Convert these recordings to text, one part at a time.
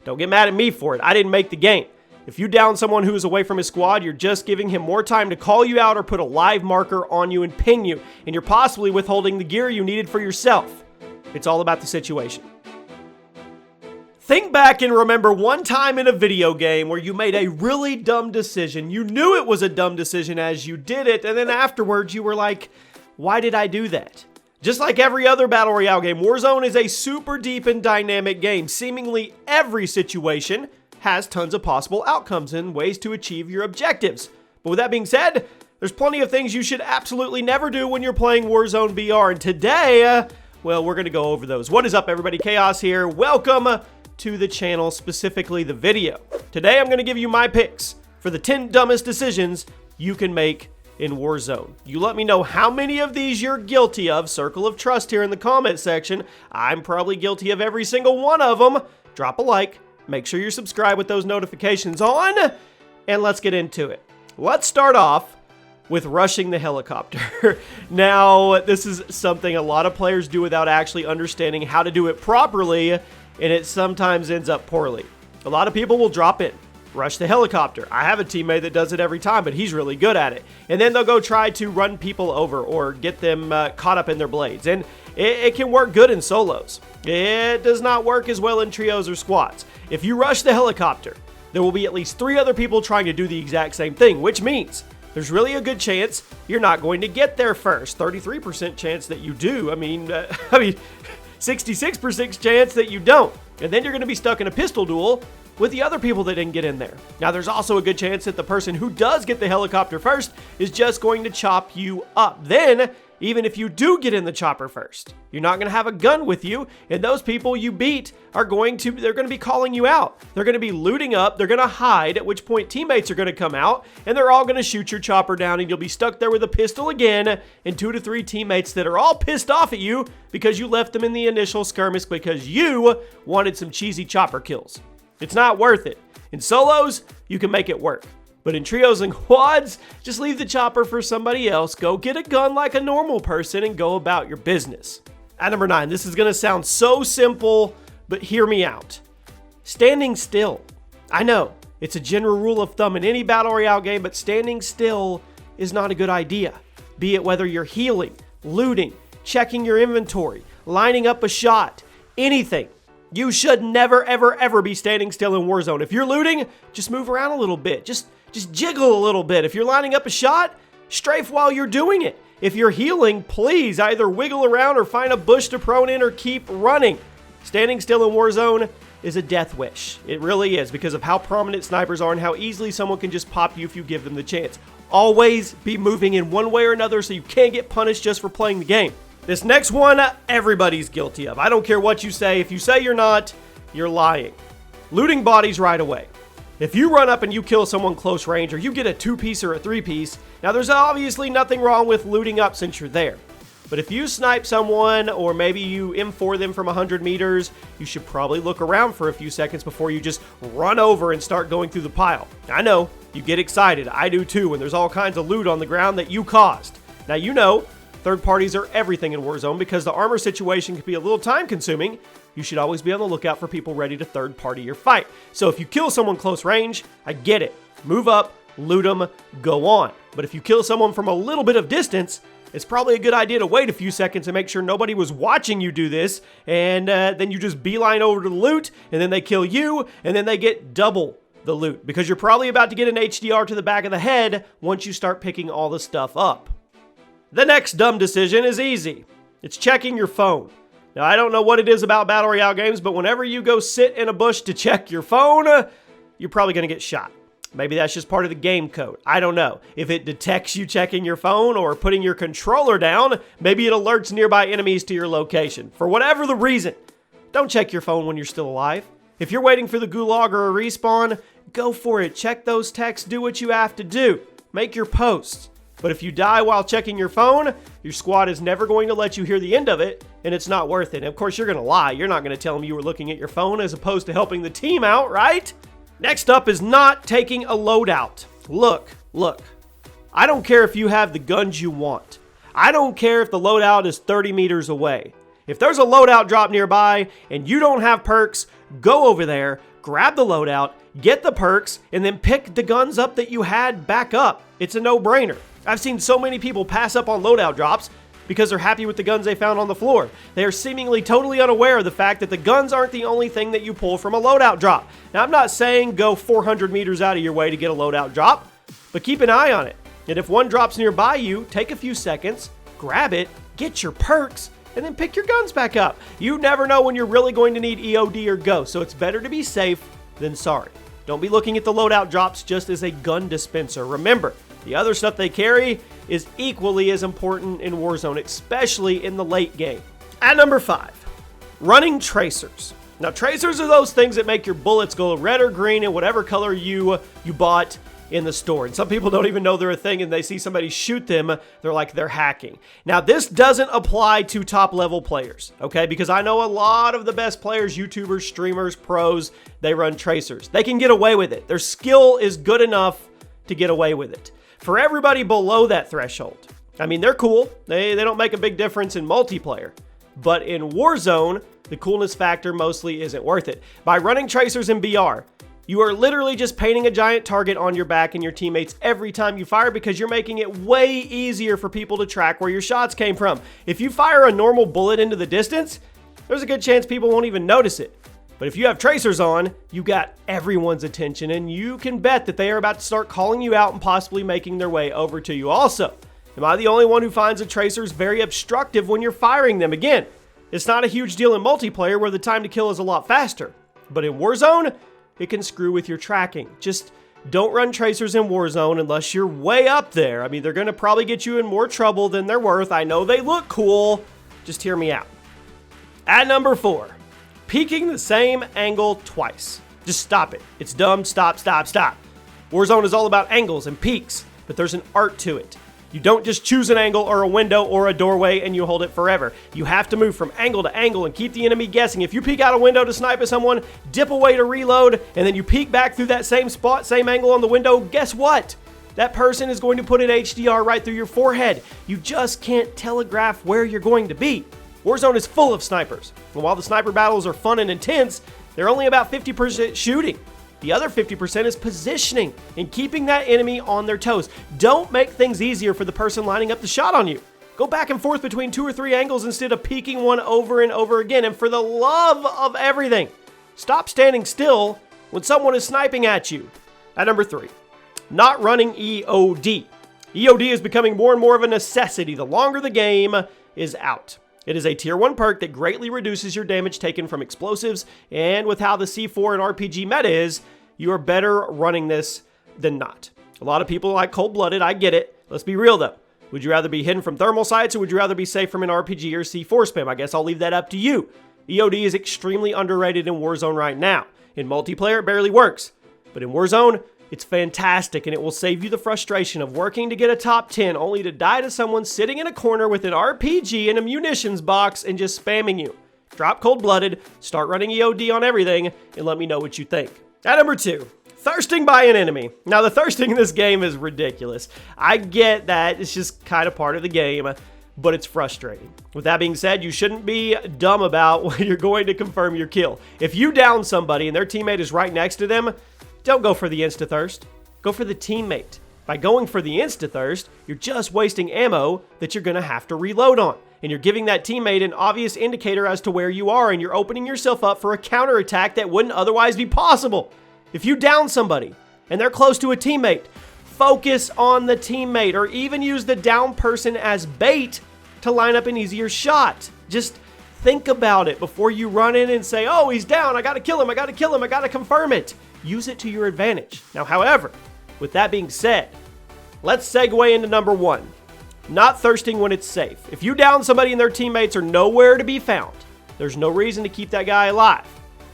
Don't get mad at me for it. I didn't make the game. If you down someone who is away from his squad, you're just giving him more time to call you out or put a live marker on you and ping you, and you're possibly withholding the gear you needed for yourself. It's all about the situation. Think back and remember one time in a video game where you made a really dumb decision. You knew it was a dumb decision as you did it, and then afterwards you were like, why did I do that? Just like every other Battle Royale game, Warzone is a super deep and dynamic game. Seemingly every situation has tons of possible outcomes and ways to achieve your objectives. But with that being said, there's plenty of things you should absolutely never do when you're playing Warzone VR. And today, well, we're going to go over those. What is up, everybody? Chaos here. Welcome to the channel, specifically the video. Today, I'm going to give you my picks for the 10 dumbest decisions you can make in Warzone. You let me know how many of these you're guilty of. Circle of trust here in the comment section. I'm probably guilty of every single one of them. Drop a like. Make sure you're subscribed with those notifications on. And let's get into it. Let's start off with rushing the helicopter. Now, this is something a lot of players do without actually understanding how to do it properly, and it sometimes ends up poorly. A lot of people will drop in, rush the helicopter. I have a teammate that does it every time, but he's really good at it. And then they'll go try to run people over or get them caught up in their blades. And it can work good in solos. It does not work as well in trios or squads. If you rush the helicopter, there will be at least 3 other people trying to do the exact same thing, which means there's really a good chance you're not going to get there first. 33% chance that you do. I mean, 66% chance that you don't. And then you're going to be stuck in a pistol duel with the other people that didn't get in there. Now, there's also a good chance that the person who does get the helicopter first is just going to chop you up. Then, even if you do get in the chopper first, you're not going to have a gun with you, and those people you beat they're going to be calling you out. They're going to be looting up, they're going to hide, at which point teammates are going to come out, and they're all going to shoot your chopper down, and you'll be stuck there with a pistol again, and 2 to 3 teammates that are all pissed off at you because you left them in the initial skirmish because you wanted some cheesy chopper kills. It's not worth it. In solos, you can make it work. But in trios and quads, just leave the chopper for somebody else, go get a gun like a normal person, and go about your business. At number 9, this is going to sound so simple, but hear me out. Standing still. I know, it's a general rule of thumb in any Battle Royale game, but standing still is not a good idea. Be it whether you're healing, looting, checking your inventory, lining up a shot, anything. You should never, ever, ever be standing still in Warzone. If you're looting, just move around a little bit. Just jiggle a little bit. If you're lining up a shot, strafe while you're doing it. If you're healing, please either wiggle around or find a bush to prone in or keep running. Standing still in Warzone is a death wish. It really is, because of how prominent snipers are and how easily someone can just pop you if you give them the chance. Always be moving in one way or another so you can't get punished just for playing the game. This next one, everybody's guilty of. I don't care what you say. If you say you're not, you're lying. Looting bodies right away. If you run up and you kill someone close range, or you get a 2-piece or a 3-piece, now there's obviously nothing wrong with looting up since you're there. But if you snipe someone, or maybe you M4 them from 100 meters, you should probably look around for a few seconds before you just run over and start going through the pile. I know, you get excited. I do too, when there's all kinds of loot on the ground that you caused. Now you know, third parties are everything in Warzone because the armor situation can be a little time consuming. You should always be on the lookout for people ready to third party your fight. So if you kill someone close range, I get it. Move up, loot them, go on. But if you kill someone from a little bit of distance, it's probably a good idea to wait a few seconds and make sure nobody was watching you do this, and then you just beeline over to the loot, and then they kill you, and then they get double the loot, because you're probably about to get an HDR to the back of the head once you start picking all the stuff up. The next dumb decision is easy. It's checking your phone. Now, I don't know what it is about Battle Royale games, but whenever you go sit in a bush to check your phone, you're probably going to get shot. Maybe that's just part of the game code. I don't know. If it detects you checking your phone or putting your controller down, maybe it alerts nearby enemies to your location. For whatever the reason, don't check your phone when you're still alive. If you're waiting for the gulag or a respawn, go for it. Check those texts. Do what you have to do. Make your posts. But if you die while checking your phone, your squad is never going to let you hear the end of it, and it's not worth it. And of course, you're going to lie. You're not going to tell them you were looking at your phone as opposed to helping the team out, right? Next up is not taking a loadout. Look. I don't care if you have the guns you want. I don't care if the loadout is 30 meters away. If there's a loadout drop nearby and you don't have perks, go over there, grab the loadout, get the perks, and then pick the guns up that you had back up. It's a no-brainer. I've seen so many people pass up on loadout drops because they're happy with the guns they found on the floor. They are seemingly totally unaware of the fact that the guns aren't the only thing that you pull from a loadout drop. Now, I'm not saying go 400 meters out of your way to get a loadout drop, but keep an eye on it. And if one drops nearby you, take a few seconds, grab it, get your perks, and then pick your guns back up. You never know when you're really going to need EOD or Ghost, so it's better to be safe than sorry. Don't be looking at the loadout drops just as a gun dispenser. Remember, the other stuff they carry is equally as important in Warzone, especially in the late game. At number 5, running tracers. Now, tracers are those things that make your bullets go red or green in whatever color you bought in the store. And some people don't even know they're a thing, and they see somebody shoot them, they're like they're hacking. Now, this doesn't apply to top level players, okay? Because I know a lot of the best players, YouTubers, streamers, pros, they run tracers. They can get away with it. Their skill is good enough to get away with it. For everybody below that threshold, I mean, they're cool. They don't make a big difference in multiplayer. But in Warzone, the coolness factor mostly isn't worth it. By running tracers in BR, you are literally just painting a giant target on your back and your teammates every time you fire, because you're making it way easier for people to track where your shots came from. If you fire a normal bullet into the distance, there's a good chance people won't even notice it. But if you have tracers on, you got everyone's attention, and you can bet that they are about to start calling you out and possibly making their way over to you also. Am I the only one who finds the tracers very obstructive when you're firing them? Again, it's not a huge deal in multiplayer where the time to kill is a lot faster. But in Warzone, it can screw with your tracking. Just don't run tracers in Warzone unless you're way up there. I mean, they're going to probably get you in more trouble than they're worth. I know they look cool. Just hear me out. At number 4, peeking the same angle twice. Just stop it. It's dumb. Stop, stop, stop. Warzone is all about angles and peaks, but there's an art to it. You don't just choose an angle or a window or a doorway and you hold it forever. You have to move from angle to angle and keep the enemy guessing. If you peek out a window to snipe at someone, dip away to reload, and then you peek back through that same spot, same angle on the window, guess what? That person is going to put an HDR right through your forehead. You just can't telegraph where you're going to be. Warzone is full of snipers. And while the sniper battles are fun and intense, they're only about 50% shooting. The other 50% is positioning and keeping that enemy on their toes. Don't make things easier for the person lining up the shot on you. Go back and forth between 2 or 3 angles instead of peeking one over and over again. And for the love of everything, stop standing still when someone is sniping at you. At number 3, not running EOD. EOD is becoming more and more of a necessity the longer the game is out. It is a tier 1 perk that greatly reduces your damage taken from explosives, and with how the C4 and RPG meta is, you are better running this than not. A lot of people like cold-blooded, I get it. Let's be real though. Would you rather be hidden from thermal sights, or would you rather be safe from an RPG or C4 spam? I guess I'll leave that up to you. EOD is extremely underrated in Warzone right now. In multiplayer, it barely works. But in Warzone, it's fantastic, and it will save you the frustration of working to get a top 10 only to die to someone sitting in a corner with an RPG and a munitions box and just spamming you. Drop cold-blooded, start running EOD on everything, and let me know what you think. At number 2, thirsting by an enemy. Now, the thirsting in this game is ridiculous. I get that it's just kind of part of the game, but it's frustrating. With that being said, you shouldn't be dumb about when you're going to confirm your kill. If you down somebody and their teammate is right next to them, don't go for the insta-thirst. Go for the teammate. By going for the insta-thirst, you're just wasting ammo that you're going to have to reload on. And you're giving that teammate an obvious indicator as to where you are, and you're opening yourself up for a counterattack that wouldn't otherwise be possible. If you down somebody and they're close to a teammate, focus on the teammate, or even use the down person as bait to line up an easier shot. Just think about it before you run in and say, oh, he's down, I gotta kill him, I gotta kill him, I gotta confirm it. Use it to your advantage. Now, however, with that being said, let's segue into number 1. Not thirsting when it's safe. If you down somebody and their teammates are nowhere to be found, there's no reason to keep that guy alive.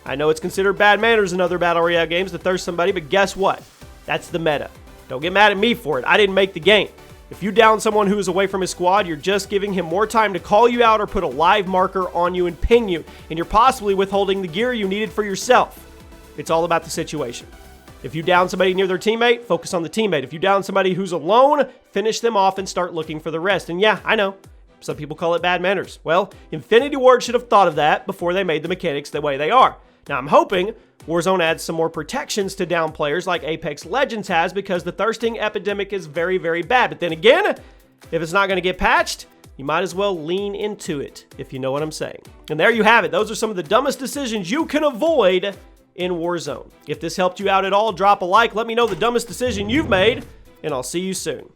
I know it's considered bad manners in other Battle Royale games to thirst somebody, but guess what? That's the meta. Don't get mad at me for it. I didn't make the game. If you down someone who is away from his squad, you're just giving him more time to call you out or put a live marker on you and ping you, and you're possibly withholding the gear you needed for yourself. It's all about the situation. If you down somebody near their teammate, focus on the teammate. If you down somebody who's alone, finish them off and start looking for the rest. And yeah, I know, some people call it bad manners. Well, Infinity Ward should have thought of that before they made the mechanics the way they are. Now, I'm hoping Warzone adds some more protections to down players like Apex Legends has, because the thirsting epidemic is very, very bad. But then again, if it's not going to get patched, you might as well lean into it, if you know what I'm saying. And there you have it. Those are some of the dumbest decisions you can avoid in Warzone. If this helped you out at all, drop a like. Let me know the dumbest decision you've made, and I'll see you soon.